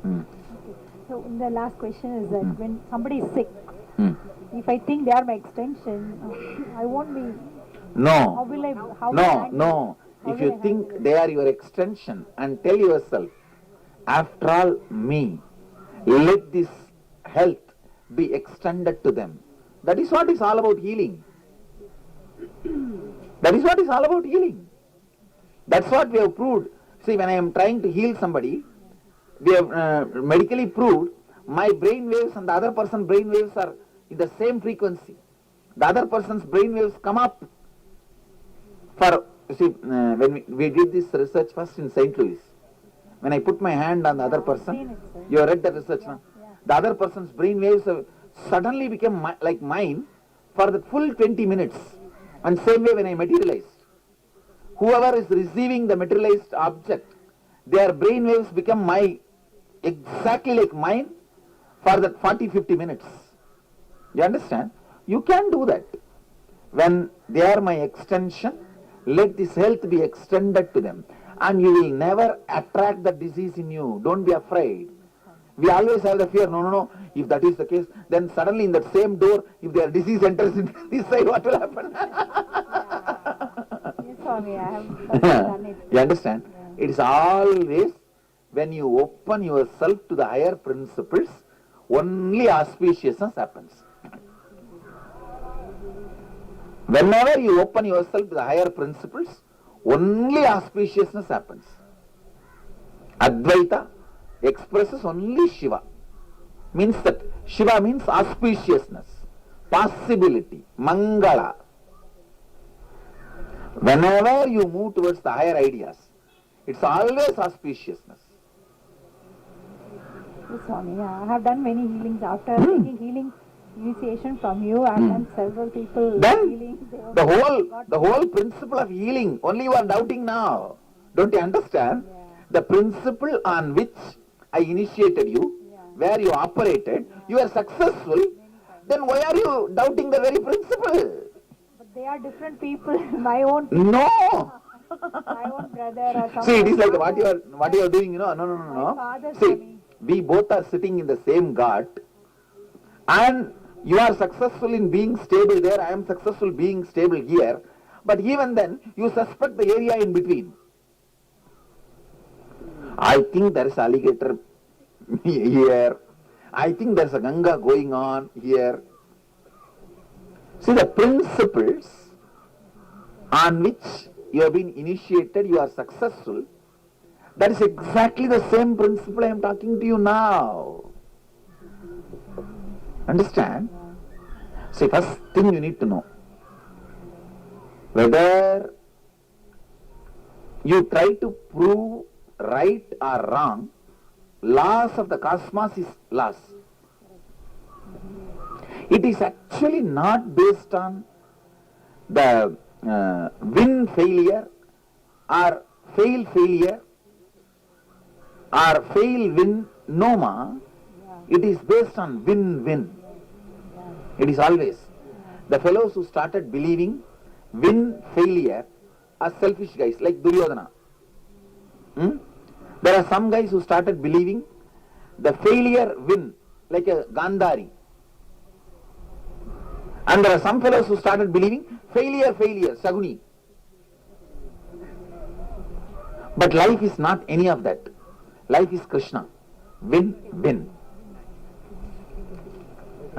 Mm. So the last question is that when somebody is sick, Mm. if I think they are my extension, I won't be. How No, will I? How will I no, handle it? no. How If will you I handle think it? they are your extension and tell yourself, after all, me, let this health be extended to them. That is what is all about healing. That is what is all about healing. That's what we have proved. See, when I am trying to heal somebody, we have medically proved my brain waves and the other person's brain waves are in the same frequency. The other person's brain waves come up for, see, when we did this research first in St. Louis, when I put my hand on the other person, you have read the research now? The other person's brain waves suddenly became like mine for the full 20 minutes. And same way when I materialized. Whoever is receiving the materialized object, their brain waves become exactly like mine for that 40-50 minutes. You understand? You can do that. When they are my extension, let this health be extended to them. And you will never attract the disease in you. Don't be afraid. We always have the fear, no. If that is the case, then suddenly in that same door, if their disease enters in this side, what will happen? Yes, Swami, I have done it. You understand? Yeah. It is always when you open yourself to the higher principles, only auspiciousness happens. Whenever you open yourself to the higher principles, only auspiciousness happens. Advaita expresses only Shiva. Means that Shiva means auspiciousness, possibility, Mangala. Whenever you move towards the higher ideas, it's always auspiciousness. Yes, Swami, I have done many healings. After taking healing initiation from you, I have done several people Then healing. the whole principle of healing, only you are doubting now. Don't you understand? Yeah. The principle on which I initiated you, where you operated, you are successful, then why are you doubting the very principle? But they are different people. My own No! my own brother or someone. See, it is like what you are doing, No. My father, See, Swami. we both are sitting in the same ghat, and you are successful in being stable there, I am successful being stable here, but even then, you suspect the area in between. I think there is alligator here. I think there's a Ganga going on here. See, the principles on which you have been initiated, you are successful. That is exactly the same principle I am talking to you now. Understand? See, first thing you need to know, whether you try to prove right or wrong, laws of the cosmos is laws. It is actually not based on the win failure or fail failure or fail win noma. It is based on win win. It is always. The fellows who started believing win failure are selfish guys like Duryodhana. There are some guys who started believing the failure win like a Gandhari. And there are some fellows who started believing failure, Saguni. But life is not any of that. Life is Krishna. Win, win.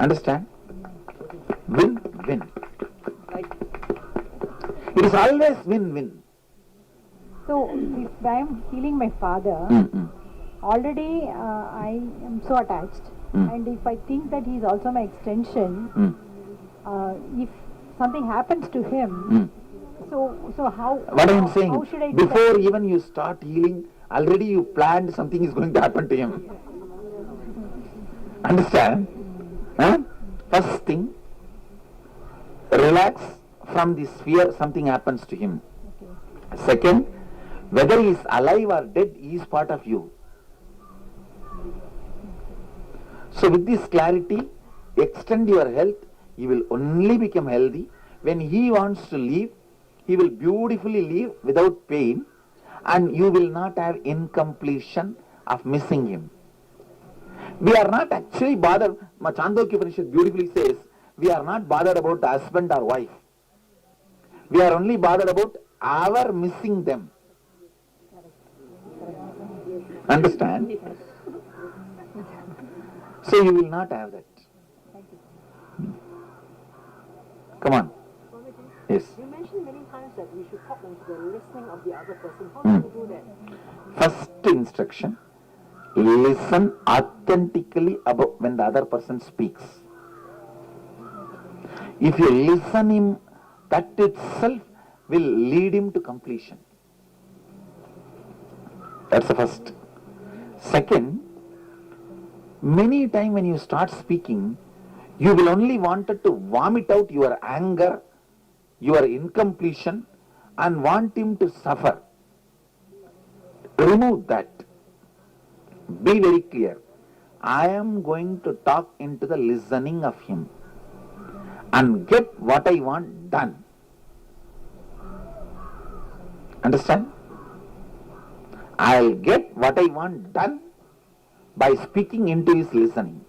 Understand? Win, win. It is always win, win. So, if I am healing my father, already I am so attached. And if I think that he is also my extension, if something happens to him, so how? What I am saying, how should I do before that? even you start healing, already you planned something is going to happen to him. Understand? First thing, relax from this fear, something happens to him. Okay. Second, whether he is alive or dead, he is part of you. So with this clarity, extend your health, he will only become healthy. When he wants to leave, he will beautifully leave without pain, and you will not have incompletion of missing him. We are not actually bothered. Chandogya Upanishad beautifully says, we are not bothered about the husband or wife. We are only bothered about our missing them. Understand? So you will not have that. Come on. Yes. You mentioned many times that we should tap into the listening of the other person. How do you do that? First instruction, listen authentically about when the other person speaks. If you listen him, that itself will lead him to completion. That's the first. Second, many times when you start speaking, you will only wanted to vomit out your anger, your incompletion, and want him to suffer. Remove that. Be very clear. I am going to talk into the listening of him and get what I want done. Understand? I'll get what I want done by speaking into his listening.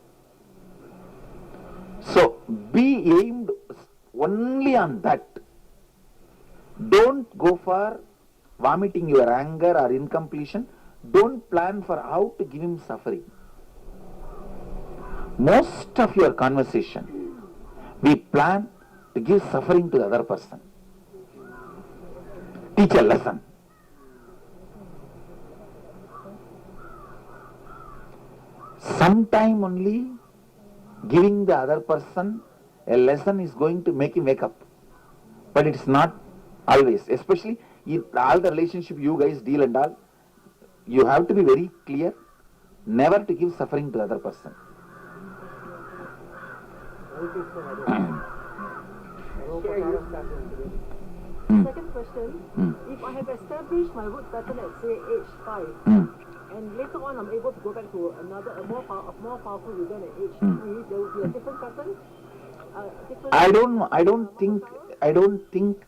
So be aimed only on that. Don't go for vomiting your anger or incompletion. Don't plan for how to give him suffering. Most of your conversation, we plan to give suffering to the other person. Teach a lesson. Sometime only giving the other person a lesson is going to make him wake up. But it's not always. Especially in all the relationship you guys deal and all, you have to be very clear never to give suffering to the other person. Second question, if I have established my root pattern at say age 5, and later on I'm able to go back to a more powerful event at age 3, there will be a different pattern? I don't think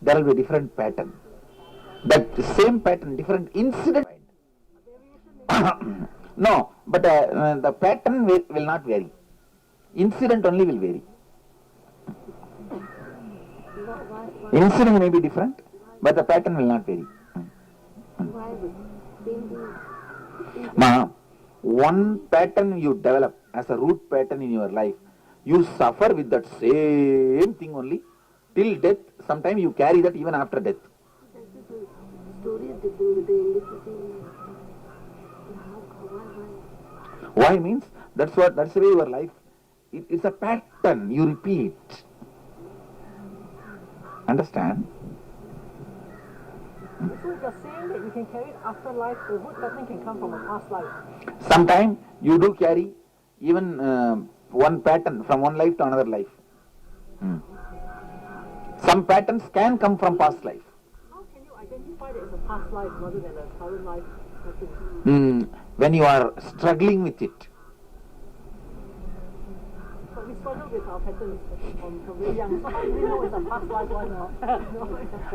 there will be a different pattern. But the same pattern, different incident. No, but the pattern will not vary. Incident only will vary. Incident may be different, but the pattern will not vary. Ma, one pattern you develop as a root pattern in your life, you suffer with that same thing only till death. Sometimes you carry that even after death. Why means that's the way your life. It's a pattern you repeat. Understand? So you're saying that you can carry it after life, the root pattern can come from a past life? Sometimes you do carry even one pattern from one life to another life. Some patterns can come from past life. How can you identify that as a past life rather than a current life pattern? When you are struggling with it. But we struggle with our patterns from very young. So how do we know it's a past life one now?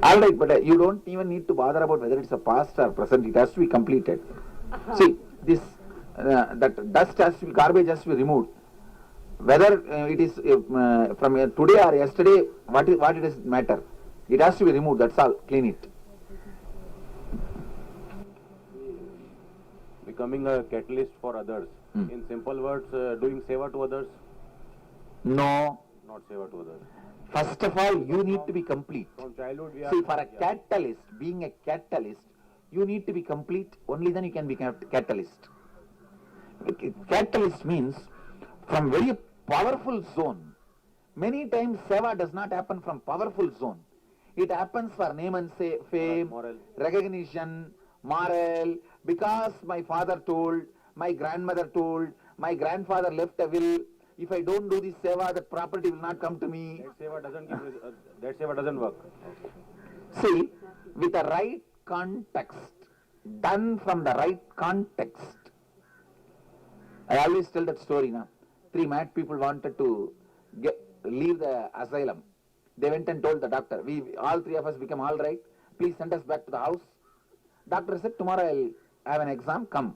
Alright, but you don't even need to bother about whether it's a past or present. It has to be completed. See, this that dust has to be, garbage has to be removed. Whether it is from today or yesterday, what it does matter. It has to be removed. That's all. Clean it. Becoming a catalyst for others. In simple words, doing seva to others, No. not seva to others. First of all, you need to be complete. From childhood, we are. See, for a catalyst, being a catalyst, you need to be complete. Only then you can be a catalyst. Catalyst means from very powerful zone. Many times seva does not happen from powerful zone. It happens for name and fame, Moral. recognition, moral, because my father told, my grandmother told, my grandfather left a will. If I don't do this seva, that property will not come to me. That seva doesn't give, that seva doesn't work. See, with the right context, done from the right context. I always tell that story now. 3 mad people wanted to leave the asylum. They went and told the doctor, all 3 of us become all right. Please send us back to the house. Doctor said, tomorrow I'll have an exam, come.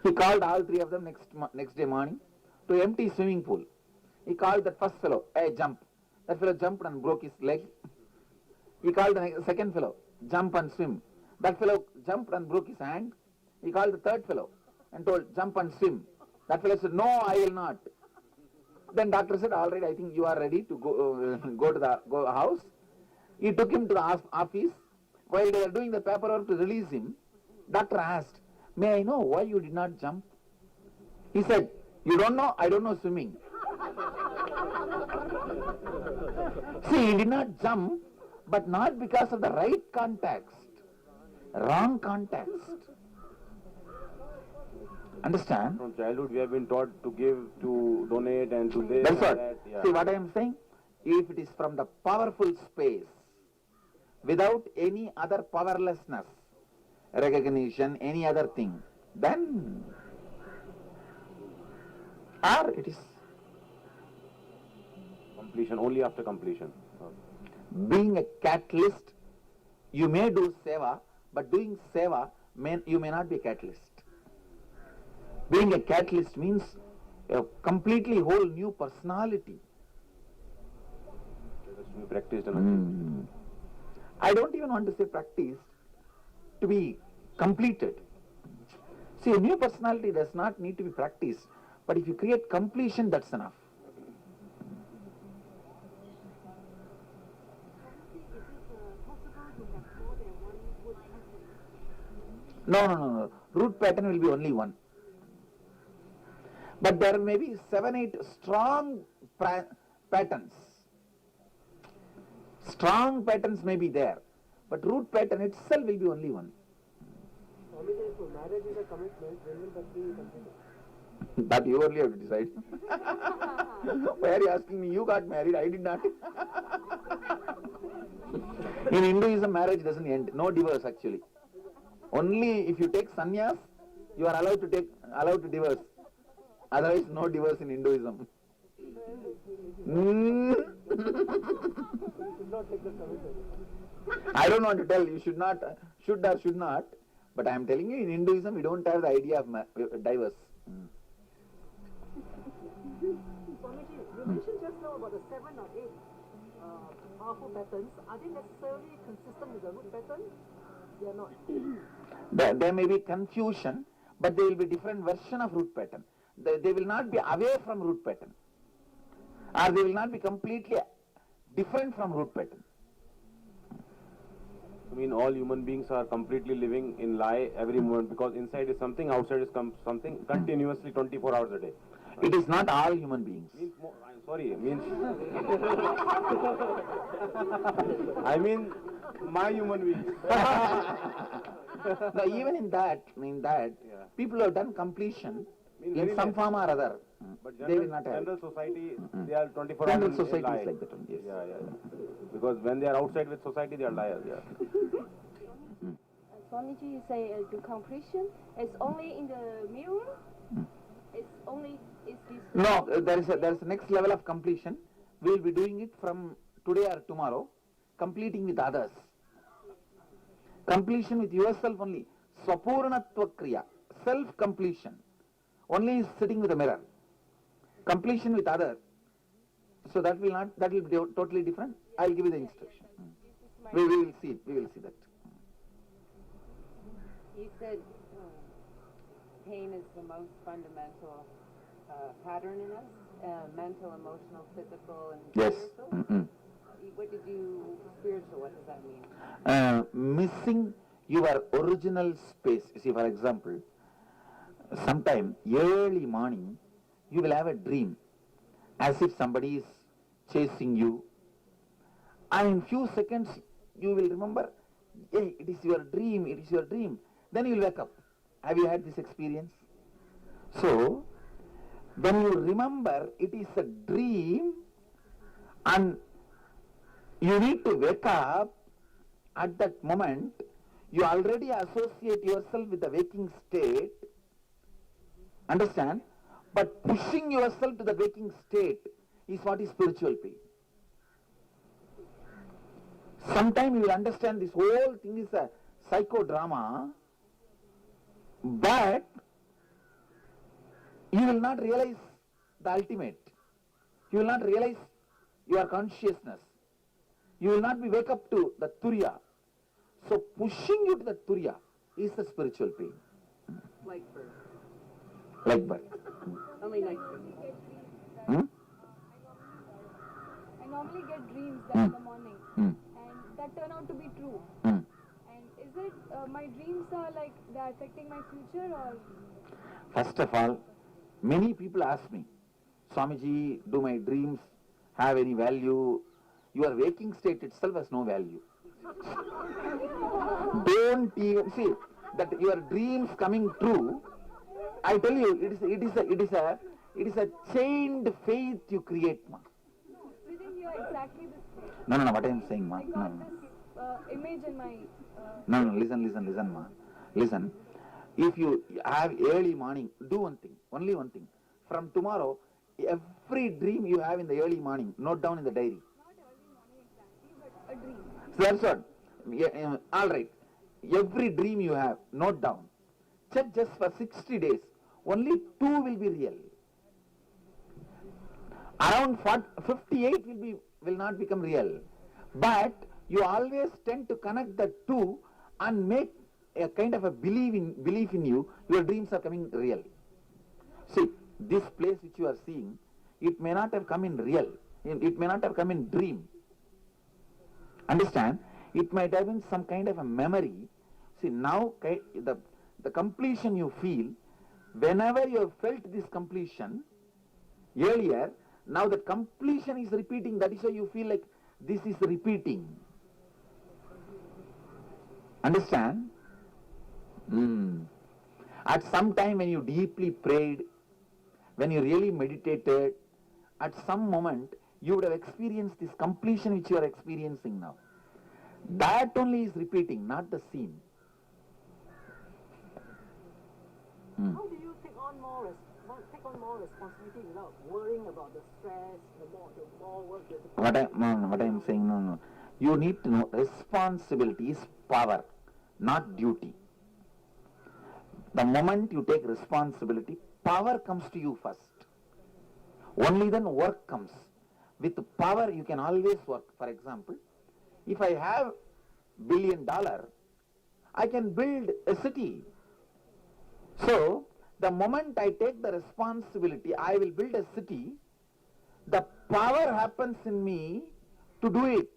He called all three of them next day morning to empty swimming pool. He called that first fellow, hey, jump. That fellow jumped and broke his leg. He called the second fellow, jump and swim. That fellow jumped and broke his hand. He called the third fellow and told, jump and swim. That fellow said, no, I will not. Then doctor said, all right, I think you are ready to go to the house. He took him to the office. While they were doing the paperwork to release him, doctor asked, may I know why you did not jump? He said, you don't know? I don't know swimming. See, he did not jump, but not because of the right context. Wrong context. Understand? From childhood we have been taught to give, to donate and to this That's and what. that. Yeah. See what I am saying? If it is from the powerful space, without any other powerlessness, recognition, any other thing, then, or it is Completion, only after completion. being a catalyst. You may do seva, but doing seva, you may not be a catalyst. Being a catalyst means a completely whole new personality. It has to be practiced and I don't even want to say practiced, to be completed. See, a new personality does not need to be practiced, but if you create completion, that's enough. No. Root pattern will be only one. But there may be 7, 8 strong patterns. Strong patterns may be there, but root pattern itself will be only one. Swamiji, if marriage is a commitment, when will that be completed? That you only have to decide. Why are you asking me? You got married, I did not. In Hinduism, marriage doesn't end. No divorce actually. Only if you take sannyas, you are allowed to divorce. Otherwise, no divorce in Hinduism. I don't want to tell you should or should not, but I am telling you in Hinduism we don't have the idea of divorce. Swamiji, you mentioned just now about the 7 or 8 powerful patterns. Are they necessarily consistent with the root pattern? They are not. There may be confusion, but there will be different version of root pattern. They will not be away from root pattern, or they will not be completely different from root pattern. I mean, all human beings are completely living in lie every moment, because inside is something, outside is something, continuously 24 hours a day. It is not all human beings. I'm sorry, I mean my human beings. Now, even in that, Yeah. people have done completion Means in very some less. form or other. But They will not have. general society, they are 24 General hours society lie. is like that one, yes. Yeah. Because when they are outside with society, they are liars. Yeah. Swamiji, you say to completion, it's only in the mirror? It's only, is this... No, there is a next level of completion. We will be doing it from today or tomorrow, completing with others. Completion with yourself only. Swapurnatva kriya, self-completion. Only is sitting with a mirror. Completion with others. So that will be totally different. I will give you the instruction. We will see that. You said pain is the most fundamental pattern in us, mental, emotional, physical, and Yes. spiritual. What did you, spiritual, what does that mean? Missing your original space. See, for example, sometime early morning, you will have a dream as if somebody is chasing you, and in few seconds you will remember, hey, it is your dream, then you will wake up. Have you had this experience? So, when you remember it is a dream and you need to wake up, at that moment you already associate yourself with the waking state. Understand? But pushing yourself to the waking state is what is spiritual pain. Sometime you will understand this whole thing is a psychodrama, but you will not realize the ultimate. You will not realize your consciousness. You will not be wake up to the Turiya. So pushing you to the Turiya is the spiritual pain. Like bird. Like birth. Only nice. Hmm? I normally get dreams that in the morning, and that turn out to be true. Hmm. And is it my dreams are like they're affecting my future, or First of all, many people ask me, Swamiji, do my dreams have any value? Your waking state itself has no value. Don't even see that your dreams coming true. I tell you, it is a chained faith you create, ma. within you are exactly the same? No, what I am saying, ma. I No, got this image in my. no, listen, ma. Listen. If you have early morning, do one thing, only one thing. From tomorrow, every dream you have in the early morning, note down in the diary. Not early morning exactly, but a dream. So that's what. Yeah, all right. Every dream you have, note down. Check just for 60 days. Only 2 will be real. Around 58 will not become real. But you always tend to connect the 2 and make a kind of a belief in you. Your dreams are coming real. See, this place which you are seeing, it may not have come in real. It may not have come in dream. Understand? It might have been some kind of a memory. See, now the completion you feel, whenever you have felt this completion earlier, now the completion is repeating. That is why you feel like this is repeating. Understand? At some time when you deeply prayed, when you really meditated, at some moment you would have experienced this completion which you are experiencing now. That only is repeating, not the scene. How do you take on more responsibility without worrying about the stress, the more work you have to What I am saying, no. You need to know responsibility is power, not duty. The moment you take responsibility, power comes to you first. Only then work comes. With power you can always work. For example, if I have $1 billion, I can build a city. So, the moment I take the responsibility, I will build a city, the power happens in me to do it.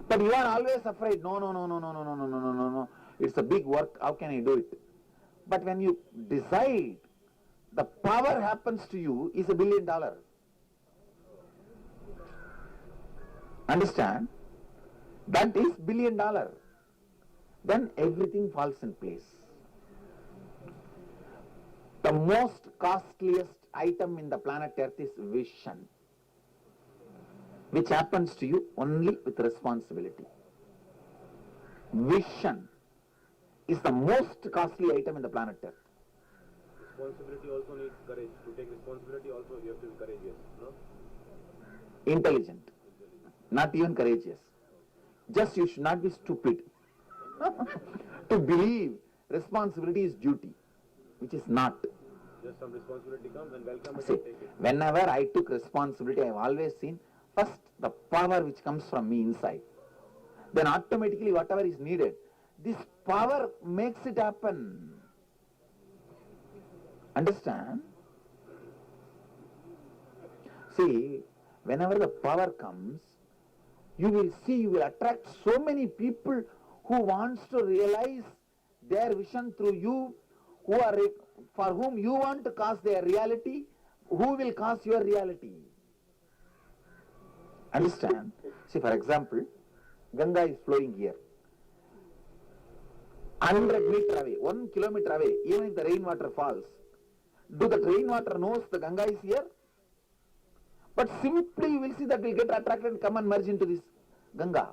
But you are always afraid, no, it's a big work, how can I do it? But when you decide, the power happens to you is $1 billion. Understand? That is $1 billion. Then everything falls in place. The most costliest item in the planet Earth is vision, which happens to you only with responsibility. Vision is the most costly item in the planet Earth. Responsibility also needs courage. To take responsibility also you have to be courageous, no? Intelligent, not even courageous. Just you should not be stupid. To believe responsibility is duty, which is not. Just some responsibility comes and welcome it See, and take it. whenever I took responsibility, I have always seen first the power which comes from me inside. Then automatically whatever is needed, this power makes it happen. Understand? See, whenever the power comes, you will attract so many people who wants to realize their vision through you, for whom you want to cause their reality, who will cause your reality. Understand? See, for example, Ganga is flowing here. 100 meters away, 1 kilometer away, even if the rainwater falls, do the rainwater knows the Ganga is here? But simply you will see that will get attracted and come and merge into this Ganga.